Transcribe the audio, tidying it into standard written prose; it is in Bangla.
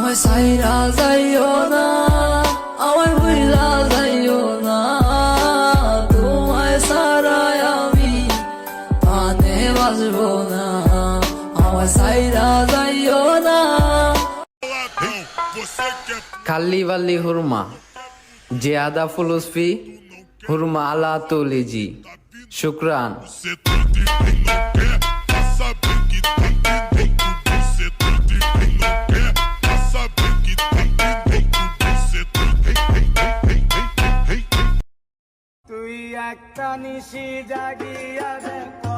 আমায় সাইরা যাইও না, আমায় ভুইলা যাইও না, তোমায় সারাই আমি প্রাণে বাঁচবো না, আমায় সাইরা যাইও না। খাল্লি বাল্লি হুরমা জিয়াদা ফুলুসফি হুরমা আলা তোলেজি শুক্রান। তুই একটা নিশি জাগিয়া দেখ